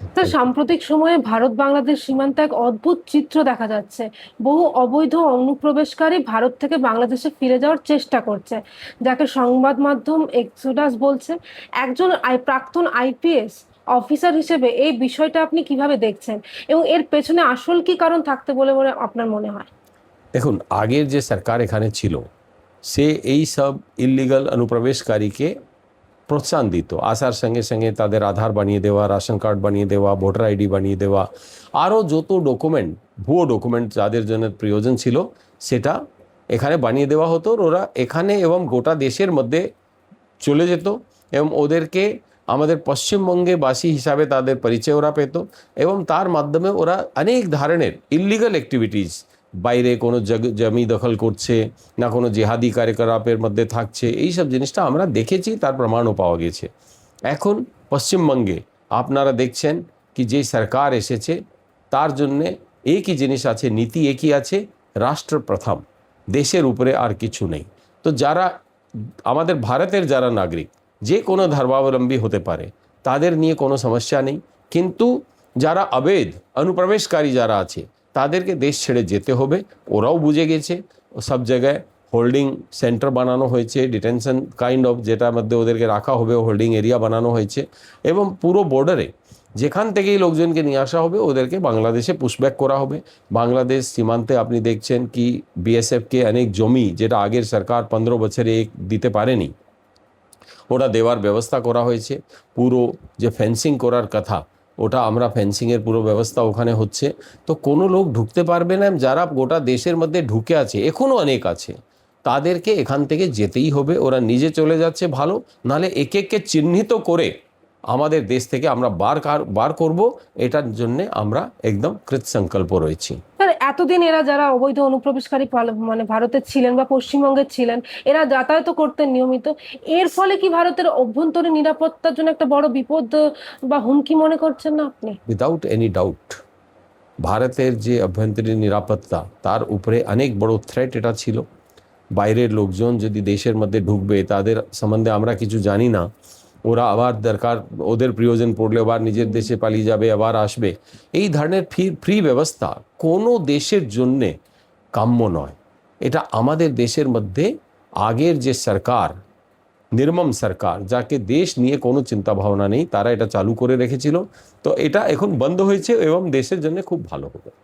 Sir, সাম্প্রতিক সময়ে ভারত বাংলাদেশ সীমান্তে এক অদ্ভুত চিত্র দেখা যাচ্ছে। বহু অবৈধ অনুপ্রবেশকারী ভারত থেকে বাংলাদেশে ফিরে যাওয়ার চেষ্টা করছে, যাকে সংবাদ মাধ্যম এক্সোডাস বলছে। একজন প্রাক্তন আইপিএস অফিসার হিসেবে এই বিষয়টা আপনি কিভাবে দেখছেন, এবং এর পেছনে আসল কি কারণ থাকতে বলে বলে আপনার মনে হয়? দেখুন, আগের যে সরকার এখানে ছিল সে এই সব ইলিগাল অনুপ্রবেশকারীকে প্রোৎসাহন দিত। আসার সঙ্গে সঙ্গে তাদের আধার বানিয়ে দেওয়া, রেশন কার্ড বানিয়ে দেওয়া, ভোটার আইডি বানিয়ে দেওয়া, আরও যত ডকুমেন্ট, ভুয়ো ডকুমেন্ট যাদের জন্য প্রয়োজন ছিল সেটা এখানে বানিয়ে দেওয়া হতো। ওরা এখানে এবং গোটা দেশের মধ্যে চলে যেত এবং ওদেরকে আমাদের পশ্চিমবঙ্গে বাসী হিসাবে তাদের পরিচয় ওরা পেত এবং তার মাধ্যমে ওরা অনেক ধরনের ইলিগাল অ্যাক্টিভিটিস, বাইরে কোনো জমি দখল করছে না, কোনো জেহাদি কার্যকলাপের মধ্যে থাকছে, এই সব জিনিসটা আমরা দেখেছি, তার প্রমাণও পাওয়া গেছে। এখন পশ্চিমবঙ্গে আপনারা দেখছেন কি যে সরকার এসেছে তার জন্যে একই জিনিস আছে, নীতি একই আছে, রাষ্ট্র প্রথম, দেশের উপরে আর কিছু নেই। তো যারা আমাদের ভারতের যারা নাগরিক যে কোনো ধর্মাবলম্বী হতে পারে তাদের নিয়ে কোনো সমস্যা নেই, কিন্তু যারা অবৈধ অনুপ্রবেশকারী যারা আছে তাদেরকে দেশ ছেড়ে যেতে হবে। ওরাও বুঝে গেছে। সব জায়গায় হোল্ডিং সেন্টার বানানো হয়েছে, ডিটেনশন কাইন্ড অফ, যেটার মধ্যে ওদেরকে রাখা হবে, হোল্ডিং এরিয়া বানানো হয়েছে এবং পুরো বর্ডারে যেখান থেকেই লোকজনকে নিয়ে আসা হবে ওদেরকে বাংলাদেশে পুশব্যাক করা হবে। বাংলাদেশ সীমান্তে আপনি দেখছেন কি বিএসএফকে অনেক জমি যেটা আগের সরকার 15 বছরে দিতে পারেনি ওটা দেওয়ার ব্যবস্থা করা হয়েছে। পুরো যে ফেন্সিং করার কথা ওটা আমরা ফেন্সিংয়ের পুরো ব্যবস্থা ওখানে হচ্ছে। তো কোনো লোক ঢুকতে পারবে না। যারা গোটা দেশের মধ্যে ঢুকে আছে, এখনও অনেক আছে, তাদেরকে এখান থেকে যেতেই হবে। ওরা নিজে চলে যাচ্ছে ভালো, নাহলে একে একে চিহ্নিত করে আমাদের দেশ থেকে আমরা বার করব। এটার জন্যে আমরা একদম কৃতসংকল্প রয়েছি। স্যার, এতদিন এরা যারা অবৈধ অনুপ্রবেশকারী মানে ভারতে ছিলেন বা পশ্চিমবঙ্গে ছিলেন, এরা যাতায়াত করতেন নিয়মিত। এর ফলে কি ভারতের অভ্যন্তরীণ নিরাপত্তার জন্য একটা বড় বিপদ বা হুমকি মনে করছেন না আপনি? উইদাউট এনি ডাউট ভারতের যে অভ্যন্তরীণ নিরাপত্তা তার উপরে অনেক বড় থ্রেট এটা ছিল। বাইরের লোকজন যদি দেশের মধ্যে ঢুকবে, তাদের সম্বন্ধে আমরা কিছু জানি না, ওরা আবার দরকার ওদের প্রয়োজন পড়লে আবার নিজের দেশে পালিয়ে যাবে, আবার আসবে, এই ধরনের ফ্রি ব্যবস্থা কোনো দেশের জন্যে কাম্য নয়। এটা আমাদের দেশের মধ্যে আগের যে সরকার, নির্মম সরকার, যাকে দেশ নিয়ে কোনো চিন্তা ভাবনা নেই, তারা এটা চালু করে রেখেছিল। তো এটা এখন বন্ধ হয়েছে এবং দেশের জন্য খুব ভালো হবে।